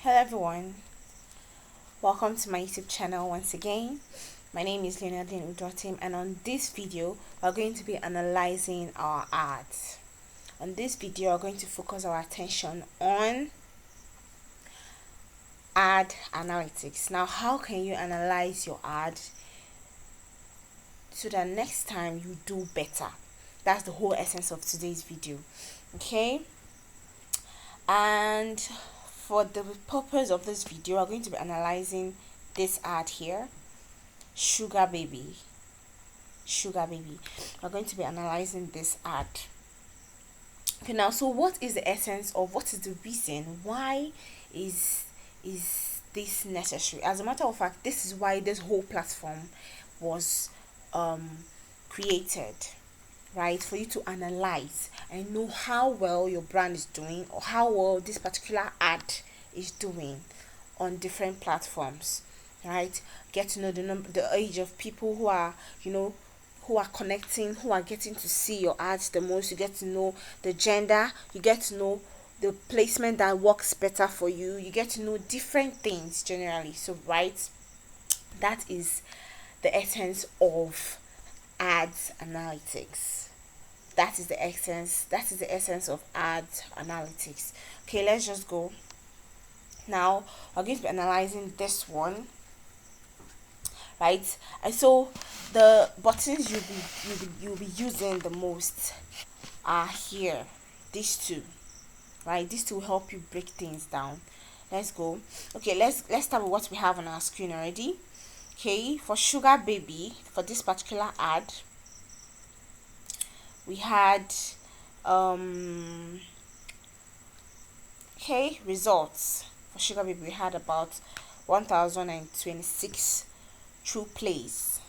Hello everyone, welcome to my YouTube channel once again. My name is Leonardine Udotim, and on this video we're going to be analyzing our ads. On this video we're going to focus our attention on ad analytics. Now, how can you analyze your ad so that next time you do better? That's the whole essence of today's video. Okay, and for the purpose of this video we're going to be analyzing this ad here, sugar baby. We're going to be analyzing this ad. Okay, now, so what is the essence of, what is the reason why is this necessary? As a matter of fact, this is why this whole platform was created, right? For you to analyze and know how well your brand is doing, or how well this particular ad is doing on different platforms, right? Get to know the age of people who are, who are connecting, who are getting to see your ads the most. You get to know the gender, you get to know the placement that works better for you, you get to know different things generally. So, right, that is the essence of ads analytics. That is the essence of ads analytics. Okay, let's just go. Now we're going to be analyzing this one, right? And so the buttons you'll be using the most are here, these two, right? These two will help you break things down. Let's go. Okay, let's start with what we have on our screen already. Okay, for sugar baby, for this particular ad, we had results. For sugar baby, we had about 1026 true plays.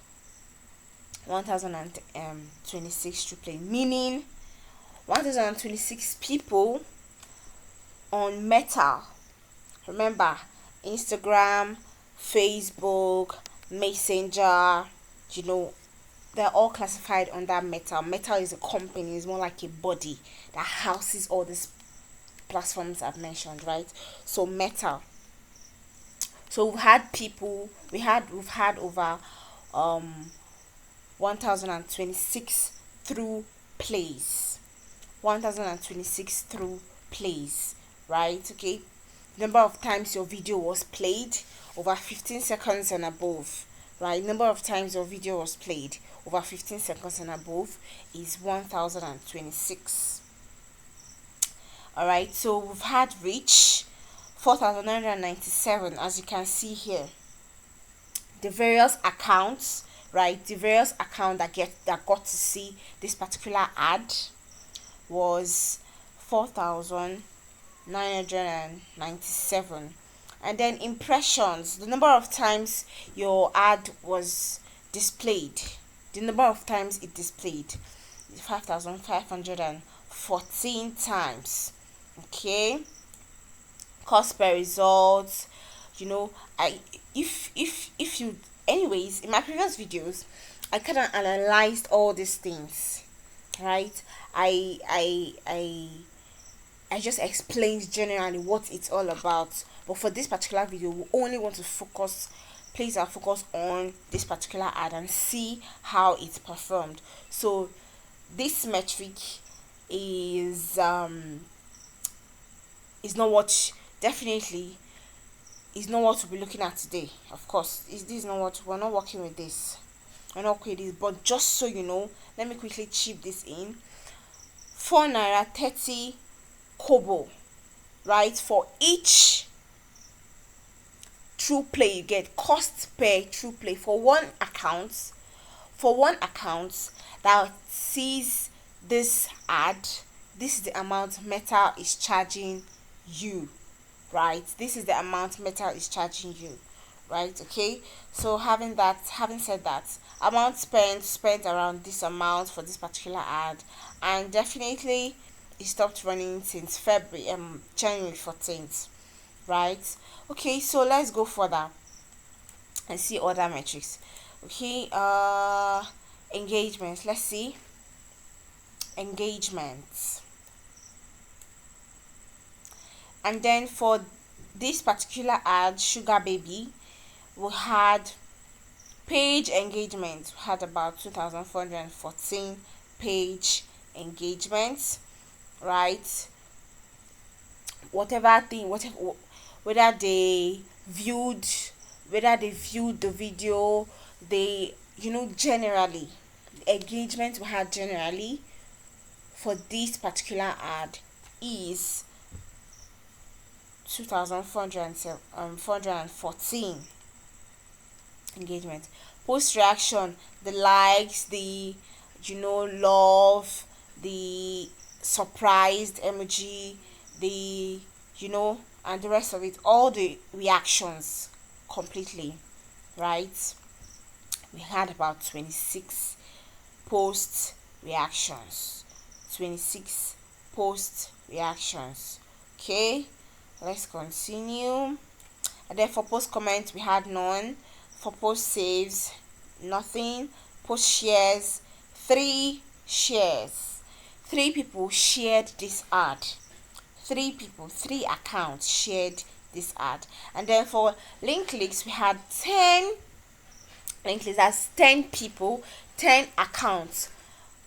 1026 true play, meaning 1026 people on Meta. Remember, Instagram, Facebook, Messenger, they're all classified under Meta. Meta is a company, it's more like a body that houses all these platforms I've mentioned, right? So Meta. So we've had over 1026 through plays. 1026 through plays, right? Okay. Number of times your video was played, over 15 seconds and above, right? Number of times your video was played over 15 seconds and above is 1026. All right, so we've had reach 4,997, as you can see here. The various accounts, right? The various account that got to see this particular ad was 4,997. And then impressions, the number of times your ad was displayed, the number of times it displayed, 5,514 times. Okay, cost per results. If you, anyways, in my previous videos I kind of analyzed all these things, right? I just explained generally what it's all about, but for this particular video we only want to place our focus on this particular ad and see how it's performed. So this metric is not what, definitely is not what we'll be looking at today. Of course, this is not what we're not working with this. We're not okay with this, but just so you know, let me quickly chip this in. 4 naira 30 kobo, right? For each true play you get, cost per true play for one account that sees this ad. This is the amount Meta is charging you, right? This is the amount Meta is charging you, right? Okay, so having said that, amount spent around this amount for this particular ad, and definitely it stopped running since January 14th, right? Okay, so let's go further and see other metrics. Okay, engagements. Let's see engagements. And then for this particular ad, Sugar Baby, we had page engagement. We had about 2,414 page engagements, right? Whatever thing, whatever, whether they viewed, whether they viewed the video, they, generally, the engagement we had generally for this particular ad is 2,414 engagement. Post reaction, the likes, the love, the surprised emoji, the and the rest of it, all the reactions completely, right? We had about 26 post reactions. 26 post reactions. Okay, let's continue. And then for post comments, we had none. For post saves, nothing. Post shares, 3 shares. 3 people shared this ad. 3 people, 3 accounts shared this ad. And then for link clicks, we had 10 link clicks. That's 10 people, 10 accounts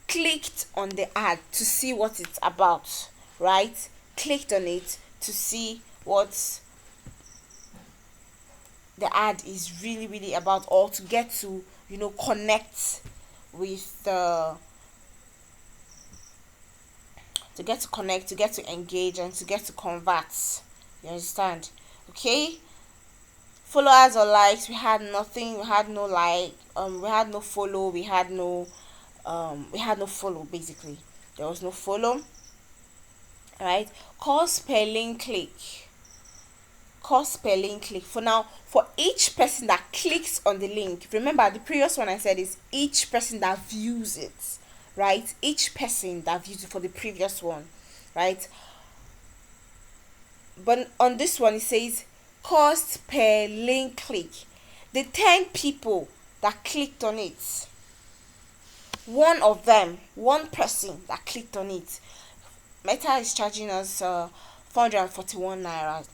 clicked on the ad to see what it's about, right? Clicked on it to see what the ad is really about, or to get to connect with the to get to connect, to get to engage, and to get to convert. You understand? Okay. Followers or likes, we had nothing. We had no like, we had no follow, we had no follow. Basically, there was no follow. Right. Cost per link click. Cost per link click. For now, for each person that clicks on the link, remember the previous one I said is each person that views it, right? Each person that views it for the previous one, right? But on this one, it says cost per link click. The 10 people that clicked on it, one of them, one person that clicked on it, Meta is charging us 441 naira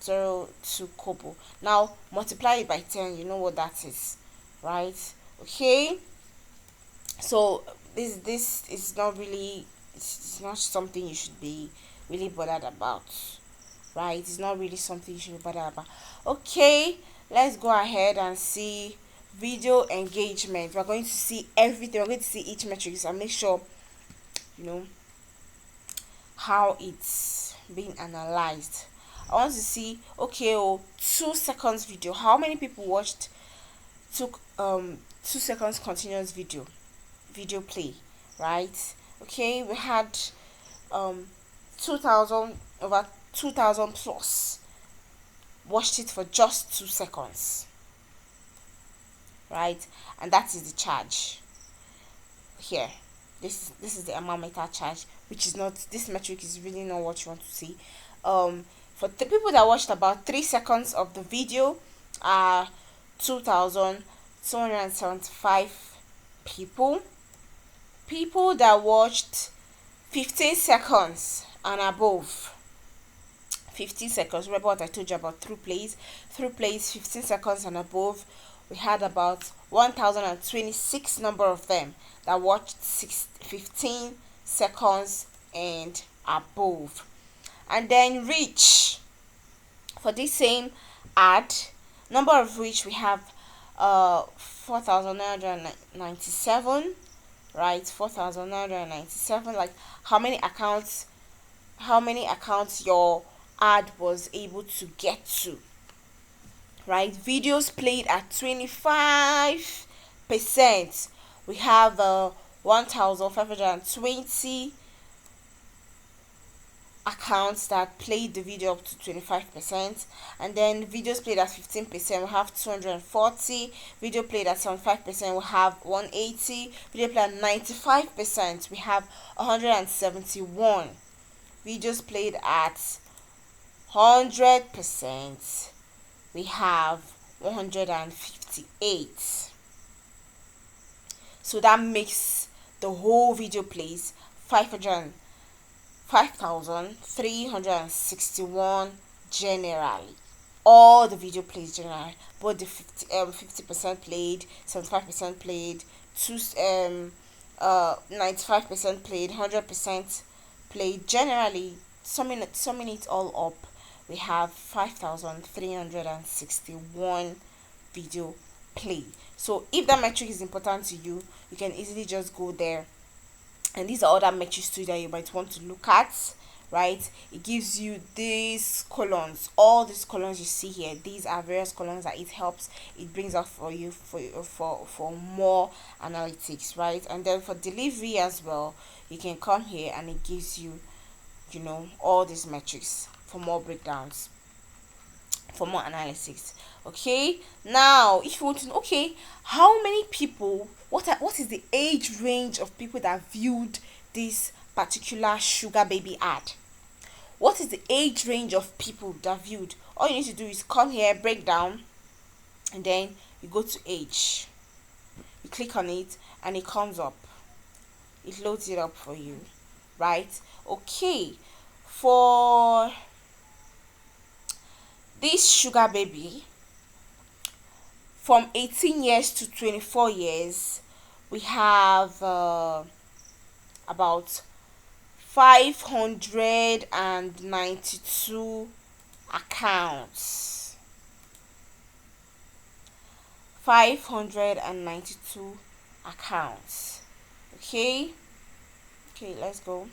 02 kobo. Now multiply it by 10, you know what that is, right? Okay, so this is not really, it's not something you should be really bothered about, right? It's not really something you should be bothered about. Okay, let's go ahead and see video engagement. We're going to see everything. We're going to see each metrics and make sure how it's being analyzed. I want to see, okay, 2 seconds video. How many people watched 2 seconds continuous video play, right? Okay, we had 2,000, over 2,000 plus watched it for just 2 seconds, right? And that is the charge here. This is the amount Meta charge, which is not, this metric is really not what you want to see. For the people that watched about 3 seconds of the video, 2,275 people. People that watched 15 seconds and above, 15 seconds, remember what I told you about through plays, 15 seconds and above, we had about 1,026 number of them that watched 15 seconds and above. And then reach, for this same ad, number of reach, we have 4,997, right? 4,997. Like how many accounts your ad was able to get to, right? Videos played at 25%. We have 1,520 accounts that played the video up to 25%, and then videos played at 15%, we have 240. Video played at 75%, we have 180. Video played at 95%, we have 171. Videos played at 100%, we have 158. So that makes the whole video plays 5,361 generally. All the video plays generally, both the 50% played, 75% played, 95% played, 100% played. Generally, summing it all up, we have 5,361 video play. So if that metric is important to you, you can easily just go there, and these are other metrics too that you might want to look at, right? It gives you these columns, all these columns you see here. These are various columns that it brings up for you for more analytics, right? And then for delivery as well, you can come here and it gives you, all these metrics for more breakdowns, for more analysis. Okay, now if you want to know, okay, how many people, what is the age range of people that viewed this particular sugar baby ad? What is the age range of people that viewed? All you need to do is come here, breakdown, and then you go to age, you click on it, and it comes up, it loads it up for you, right? Okay, for this sugar baby, from 18 years to 24 years, we have about 592 accounts. 592 accounts. Okay, let's go.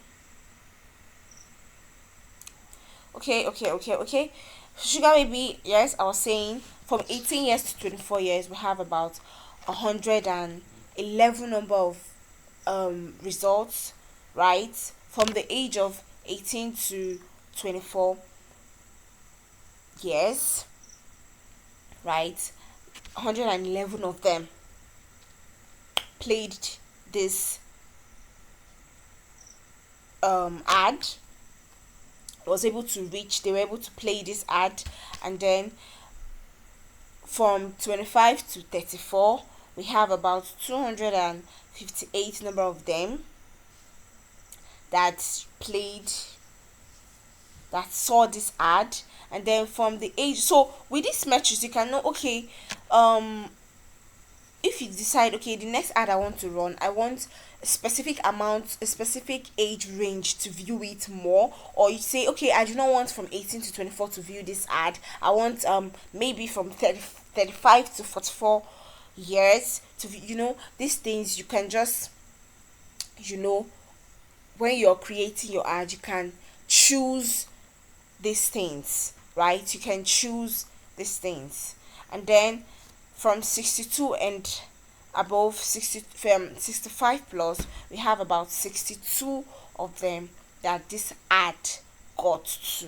Okay. Sugar baby, yes, I was saying from 18 years to 24 years, we have about 111 number of results, right? From the age of 18 to 24 years, right? 111 of them played this ad, they were able to play this ad. And then from 25 to 34, we have about 258 number of them that saw this ad. And then from the age, so with these metrics you can know, okay, if you decide, okay, the next ad I want to run, I want a specific age range to view it more, or you say, okay, I do not want from 18 to 24 to view this ad, I want maybe from 35 to 44 years to view, these things you can just, when you're creating your ad, you can choose these things, right? You can choose these things. And then from 62 and above, 65 plus, we have about 62 of them that this ad got to,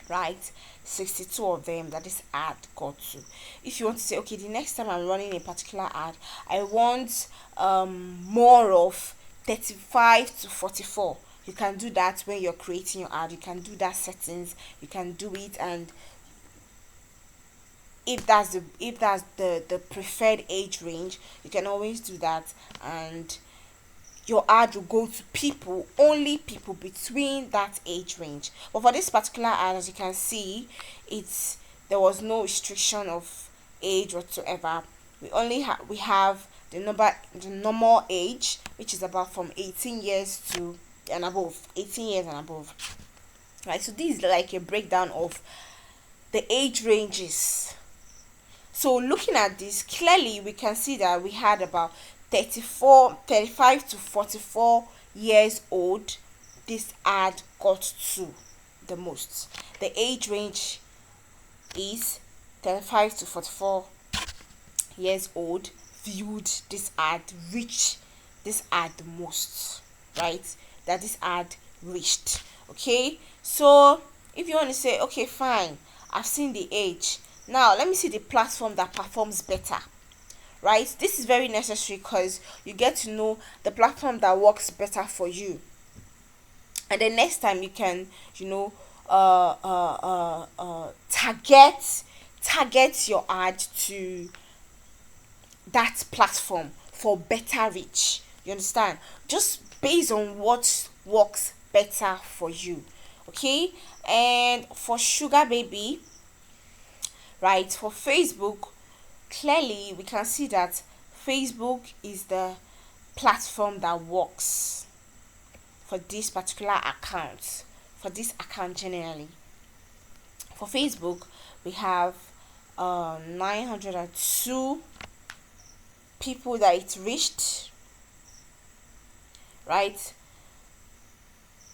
right? 62 of them that this ad got to. If you want to say, okay, the next time I'm running a particular ad, I want more of 35 to 44, you can do that. When you're creating your ad, you can do that settings, you can do it. And if that's the preferred age range, you can always do that, and your ad will go to only people between that age range. But for this particular ad, as you can see, there was no restriction of age whatsoever. We have the normal age, which is about from 18 years and above. 18 years and above, right? So this is like a breakdown of the age ranges. So looking at this clearly, we can see that we had about 35 to 44 years old this ad got to the most. The age range is 35 to 44 years old viewed this ad, reached this ad the most, right? That this ad reached. Okay, so if you want to say, okay, fine, I've seen the age, now let me see the platform that performs better, right? This is very necessary because you get to know the platform that works better for you, and then next time you can target your ad to that platform for better reach. You understand? Just based on what works better for you. Okay, and for Sugar Baby, right, for Facebook, clearly we can see that Facebook is the platform that works for this particular account, for this account generally. For Facebook, we have 902 people that it reached, right?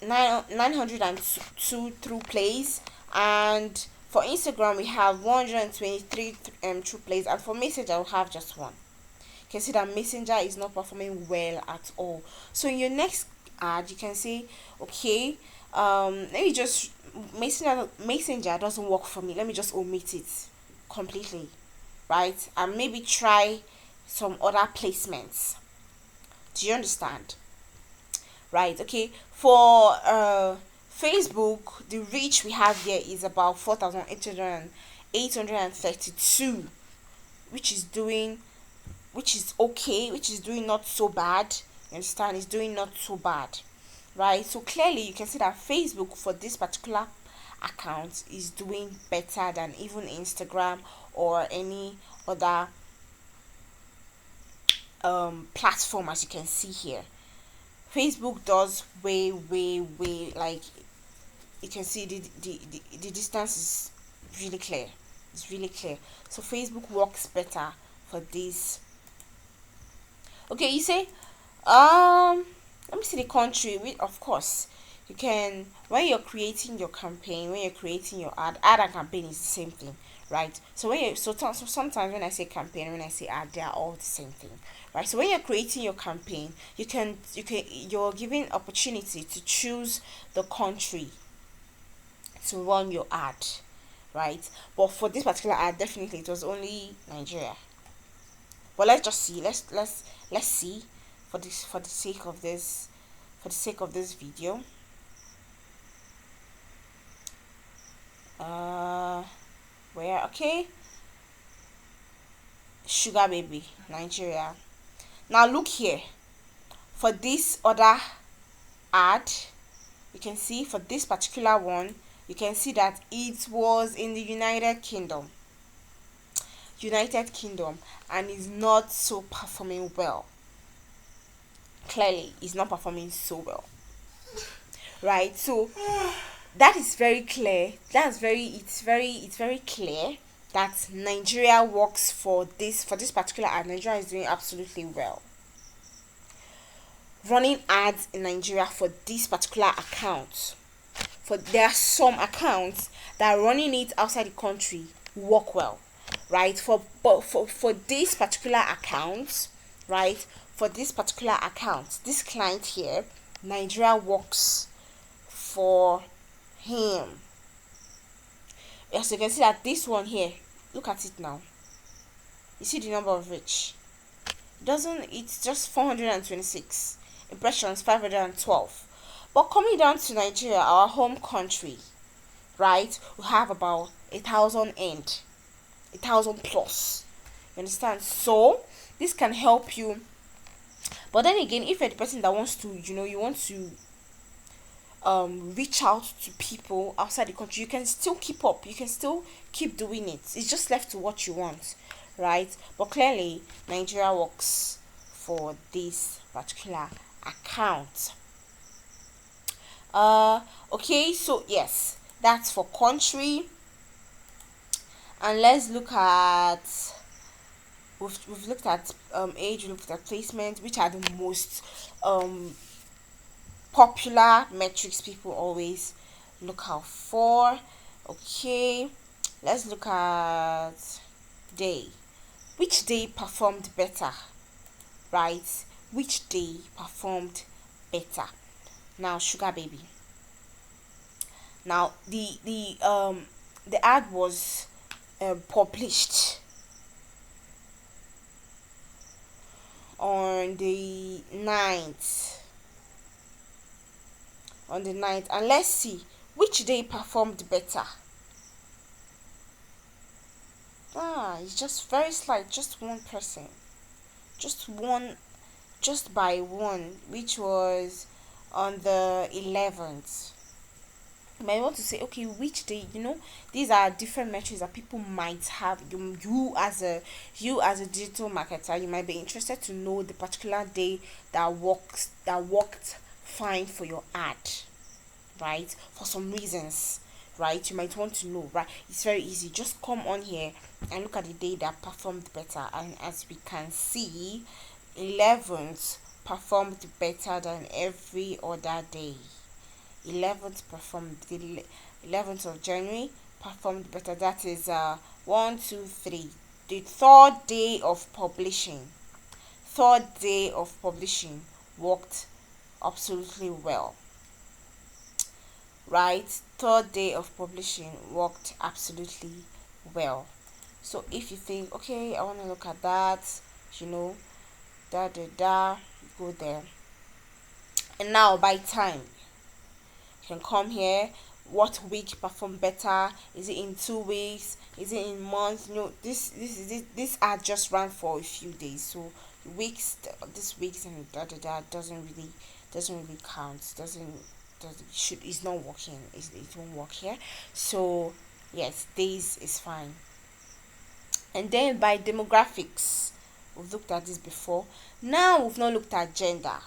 902 through plays, and for Instagram we have 123 true plays, and for Messenger we have just one. You can see that Messenger is not performing well at all. So in your next ad, you can say, okay, let me just, Messenger doesn't work for me, let me just omit it completely, right? And maybe try some other placements. Do you understand? Right, okay. For Facebook, the reach we have here is about 4,832, which is doing, which is okay, which is doing not so bad. You understand? It's doing not so bad, right? So clearly you can see that Facebook for this particular account is doing better than even Instagram or any other platform, as you can see here. Facebook does way, like, you can see the distance is really clear. It's really clear. So Facebook works better for this. Okay, you say, let me see the country. Of course, you can, when you're creating your campaign, when you're creating your ad and campaign is the same thing, right? So when you so sometimes when I say campaign, when I say ad, they are all the same thing, right? So when you're creating your campaign, you're given opportunity to choose the country to run your ad, right? But for this particular ad, definitely it was only Nigeria. But let's just see. Let's see, for this, for the sake of this, video. Where, okay, Sugar Baby, Nigeria. Now look here, for this other ad, you can see for this particular one, you can see that it was in the United Kingdom, and is not so performing well. Clearly is not performing so well, right? So that is very clear. It's very clear that Nigeria works for this, particular ad. Nigeria is doing absolutely well running ads in Nigeria for this particular account. For there are some accounts that are running it outside the country work well, right? For this particular account, right? For this particular account, this client here, Nigeria works for him. As you can see that this one here, look at it now. You see the number of reach. It's just 426 impressions, 512. But coming down to Nigeria, our home country, right, we have about 1,000 plus. You understand? So this can help you. But then again, if you're the person that wants to, you want to reach out to people outside the country, you can still keep up, you can still keep doing it. It's just left to what you want, right? But clearly Nigeria works for this particular account. Okay, so yes, that's for country. And let's look at, we've looked at age, we've looked at placement, which are the most popular metrics people always look out for. Okay, let's look at day. Which day performed better, right? Which day performed better? Now Sugar Baby. Now the ad was published on the 9th, and let's see which day performed better. It's just very slight, just one person, just by one, which was on the 11th. You might want to say, okay, which day, these are different metrics that people might have. You as a digital marketer, you might be interested to know the particular day that worked fine for your ad, right? For some reasons, right? You might want to know, right? It's very easy. Just come on here and look at the day that performed better. And as we can see, 11th performed better than every other day. 11th of January performed better. That is 1, 2, 3. The third day of publishing worked absolutely well, right? Third day of publishing worked absolutely well. So if you think, okay, I want to look at that, you know go there. And now by time, you can come here. What week performed better? Is it in 2 weeks? Is it in months? This ad just ran for a few days, so weeks, this weeks and doesn't really count. It's not working. It won't work here. So yes, days is fine. And then by demographics, we've looked at this before. Now we've not looked at gender,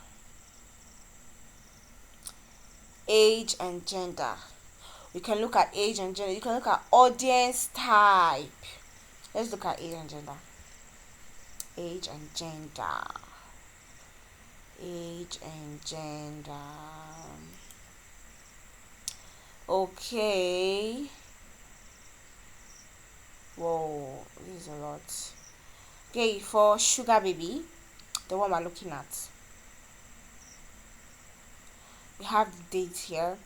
age and gender. We can look at age and gender. You can look at audience type. Let's look at age and gender. Age and gender. Age and gender. Okay. Whoa, this is a lot. Okay, for sugar baby, the one we're looking at, we have the date here.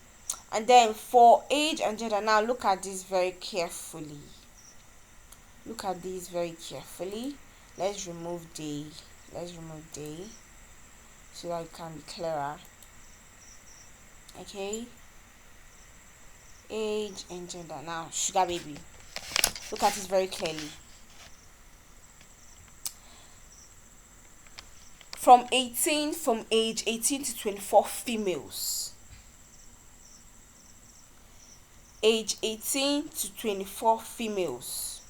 And then for age and gender, now look at this very carefully. Look at these very carefully. Let's remove day so that it can be clearer. Okay, age and gender. Now sugar baby, look at this very clearly. From age 18 to 24 females. Age 18 to 24 females.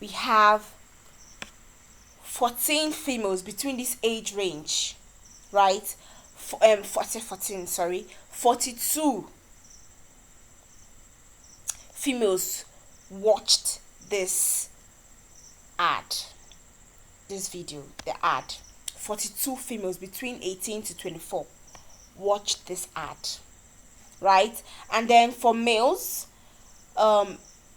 We have 14 females between this age range, right? 42 females watched this video, the ad. 42 females between 18 to 24 watched this ad, right? And then for males,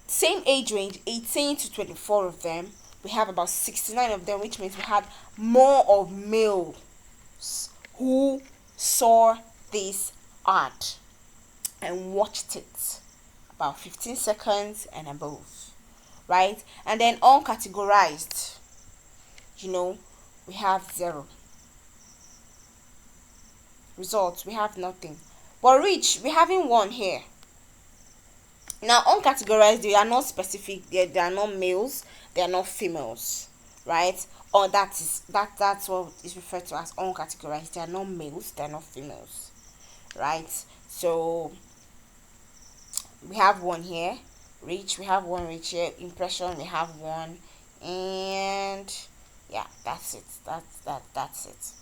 same age range, 18 to 24 of them, we have about 69 of them, which means we had more of males who saw this ad and watched it about 15 seconds and above, right? And then uncategorized, we have 0 results. We have nothing. But rich, we having 1 here. Now uncategorized, they are not specific. They are not males, they are not females, right? Or that's what is referred to as uncategorized. They are not males, they are not females, right? So we have 1 here. Reach, we have 1 reach here. Impression, we have 1. And yeah, that's it. That's it.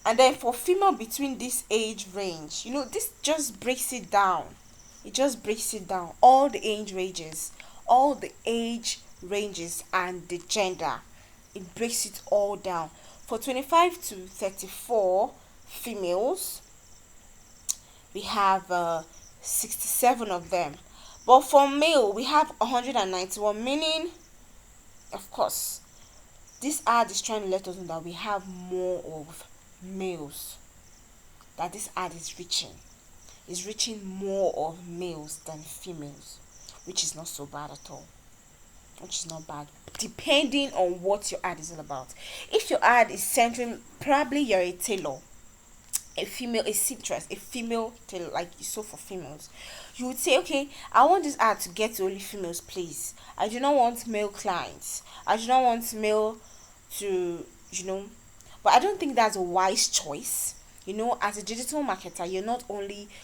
And then for female between this age range, this just breaks it down. It just breaks it down. All the age ranges and the gender. It breaks it all down. For 25 to 34 females, we have 67 of them. But for male, we have 191, meaning, of course, this ad is trying to let us know that we have more of males, that this ad is reaching more of males than females, which is not so bad at all, which is not bad, depending on what your ad is all about. If your ad is centering, probably you're a tailor, a seamstress, a female tailor, like you sew for females, you would say, okay, I want this ad to get to only females, please. I do not want male clients. I do not want male to, but I don't think that's a wise choice, You know, as a digital marketer,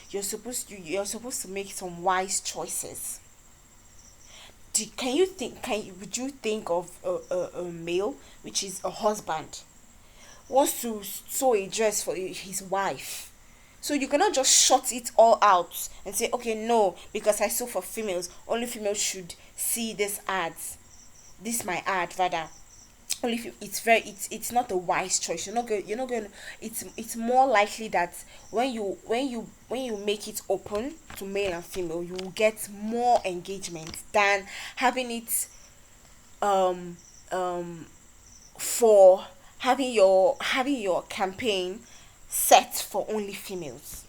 you're supposed to make some wise choices. Would you think of a male, which is a husband, wants to sew a dress for his wife? So you cannot just shut it all out and say, okay, no, because I sew for females, only females should see this ads, this my ad rather. Only if it's not a wise choice. You're not going it's more likely that when you make it open to male and female, you will get more engagement than having it um um for having your campaign set for only females.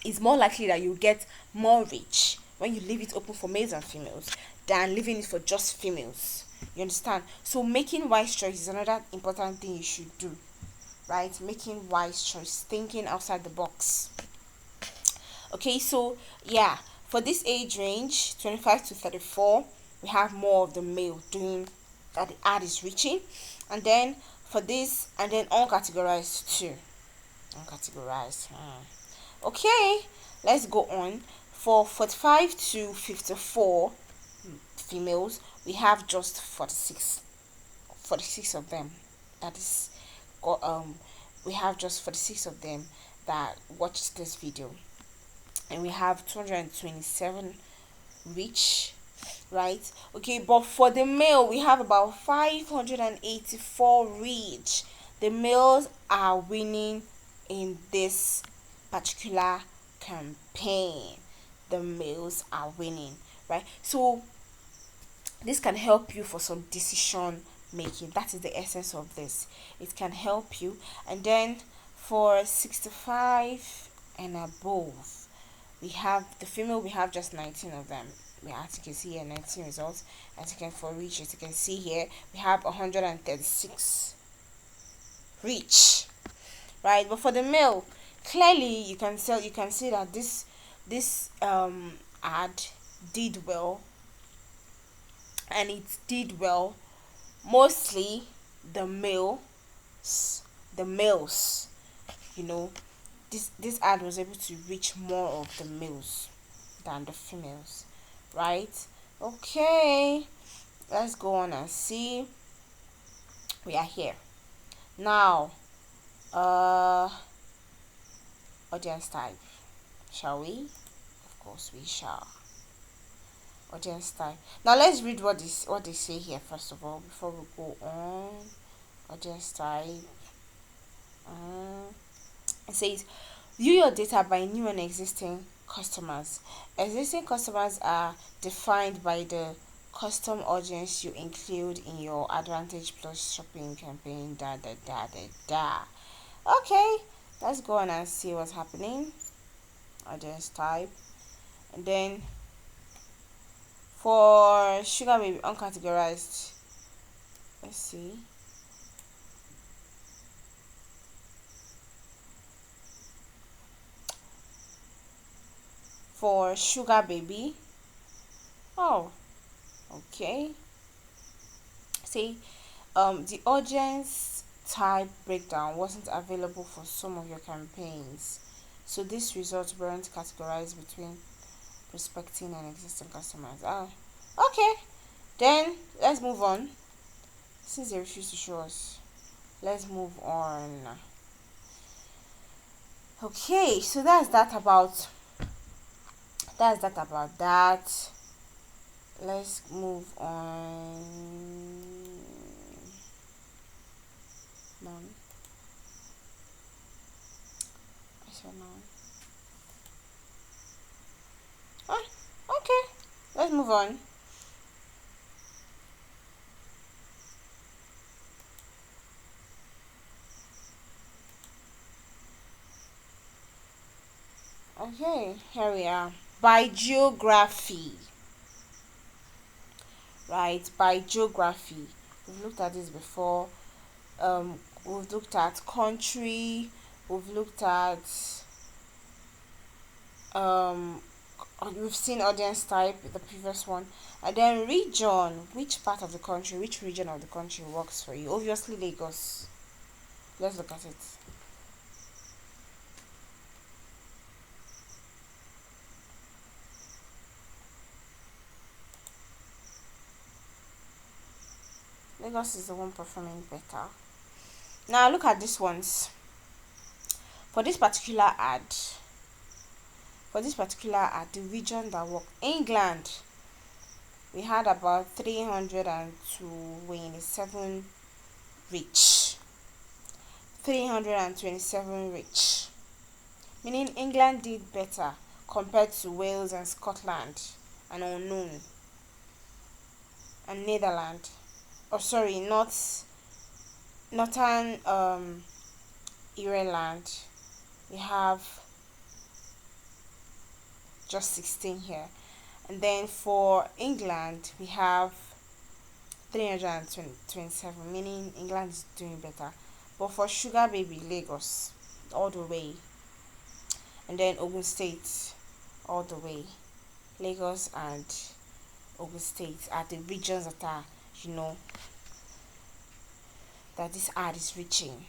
It's more likely that you get more reach when you leave it open for males and females than leaving it for just females. You understand? So making wise choice is another important thing you should do, right? Making wise choice, thinking outside the box. Okay, so yeah, for this age range, 25 to 34, we have more of the male doing that the ad is reaching, and then for this, and then uncategorized too. Uncategorized. Okay, let's go on. For 45 to 54 females, we have just 46 of them. That is, we have just 46 of them that watched this video, and we have 227 reach, right? Okay, but for the male, we have about 584 reach. The males are winning in this particular campaign. The males are winning, right? So this can help you for some decision making. That is the essence of this. It can help you. And then for 65 and above, we have the female, we have just 19 of them. As you can see here, 19 results. As you can for reach, as you can see here, we have 136 reach, right? But for the male, clearly you can see that this ad did well, and it did well mostly the males. You know, this ad was able to reach more of the males than the females, right? Okay, let's go on and see. We are here now. Audience type, shall we? Of course we shall. Audience type. Now let's read what they say here first of all before we go on. Audience type. It says, view your data by new and existing customers. Existing customers are defined by the custom audience you include in your Advantage Plus shopping campaign. Okay, let's go on and see what's happening. Audience type. And then for Sugar Baby uncategorized, let's see. For Sugar Baby, oh, okay. See, the audience type breakdown wasn't available for some of your campaigns, so these results weren't categorized between prospecting and existing customers. Okay, then let's move on. Since they refuse to show us, let's move on. Okay, so that's that about that. Let's move on. None. I said none. Okay, let's move on. Okay, here we are. By geography, right? By geography, we've looked at this before. We've looked at country, we've looked at we've seen audience type, the previous one, and then region. Which part of the country, which region of the country works for you? Obviously Lagos. Let's look at it. Lagos is the one performing better. Now look at these ones. For this particular ad, the region that worked, England, we had about 327 reach. 327 reach. Meaning England did better compared to Wales and Scotland and Unknown and Netherlands. Oh sorry, Northern Ireland. We have just 16 here. And then for England we have 327, meaning England is doing better. But for Sugar Baby, Lagos all the way, and then Ogun State all the way. Lagos and Ogun State are the regions that are, that this ad is reaching.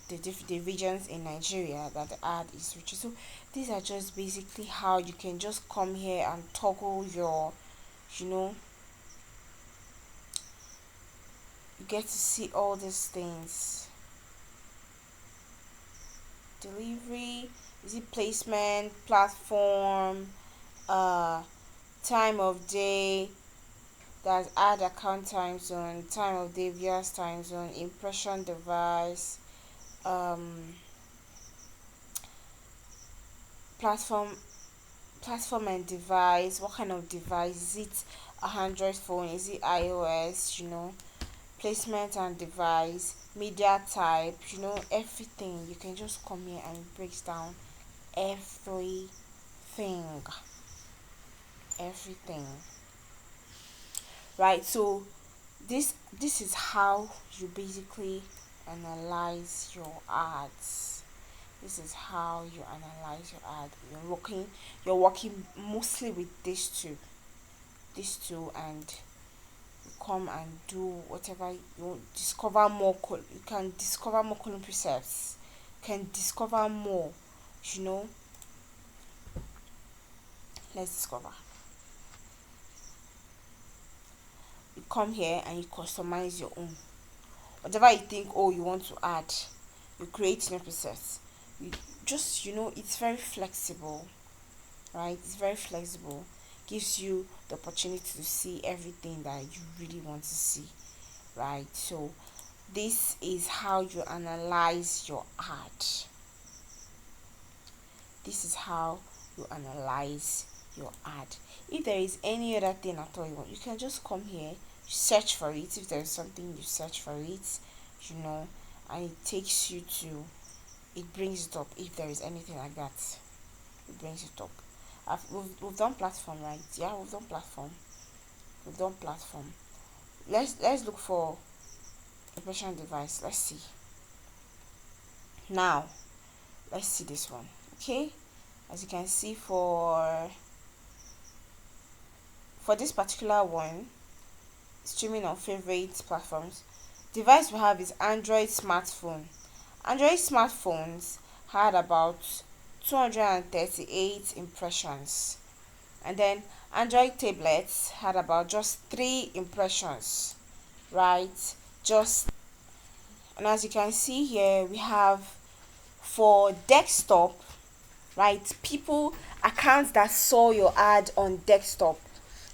The regions in Nigeria that the ad is reaching. So these are just basically how you can just come here and toggle your, you get to see all these things. Delivery, is it placement, platform, time of day, that's ad account time zone, time of day, viewers time zone, impression device, platform and device, what kind of device, is it a Android phone, is it iOS, placement and device, media type, everything. You can just come here and it breaks down everything, right? So this is how you basically analyze your ads. This is how you analyze your ad. You're working mostly with these two, and you come and do whatever you discover more. You can discover more column precepts. Can discover more. Let's discover. You come here and you customize your own. Whatever you think, you want to add, you create new presets. You just, it's very flexible, right? It's very flexible. Gives you the opportunity to see everything that you really want to see, right? So this is how you analyze your ad. This is how you analyze your ad. If there is any other thing at all you want, you can just come here, search for it. If there is something, you search for it, and it takes you to, it brings it up. If there is anything like that, it brings it up. We've done platform, right? Yeah, we've done platform. Let's look for impression device. Let's see. Now let's see this one. Okay, as you can see, for this particular one, streaming on favorite platforms, device we have is Android smartphone. Android smartphones had about 238 impressions, and then Android tablets had about just 3 impressions, right? And as you can see here, we have for desktop, right? Accounts that saw your ad on desktop,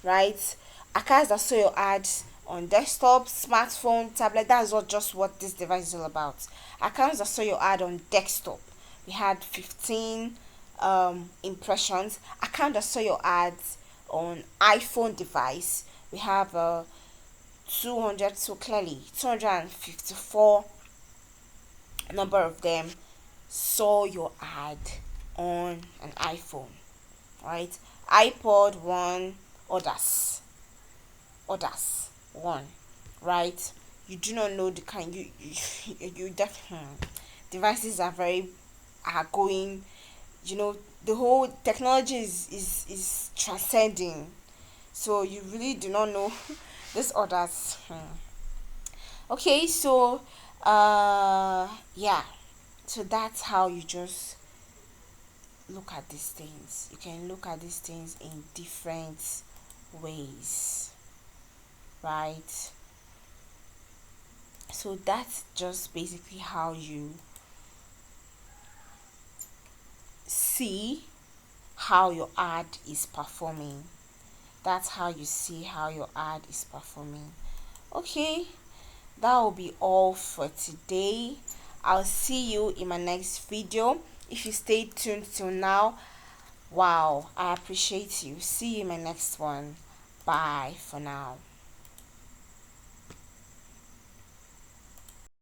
right? Accounts that saw your ads on desktop, smartphone, tablet. That's not just what this device is all about. Accounts that saw your ad on desktop, we had 15 impressions. Account that saw your ads on iPhone device, we have 200. So clearly 254 number of them saw your ad on an iPhone, right? iPod 1, others 1, right? You do not know the kind, you definitely, devices are going, the whole technology is transcending, so you really do not know this others. Okay, so yeah, so that's how you just look at these things. You can look at these things in different ways, right? So that's just basically how you see how your ad is performing. That's how you see how your ad is performing. Okay, that will be all for today. I'll see you in my next video. If you stayed tuned till now, wow, I appreciate you. See you in my next one. Bye for now.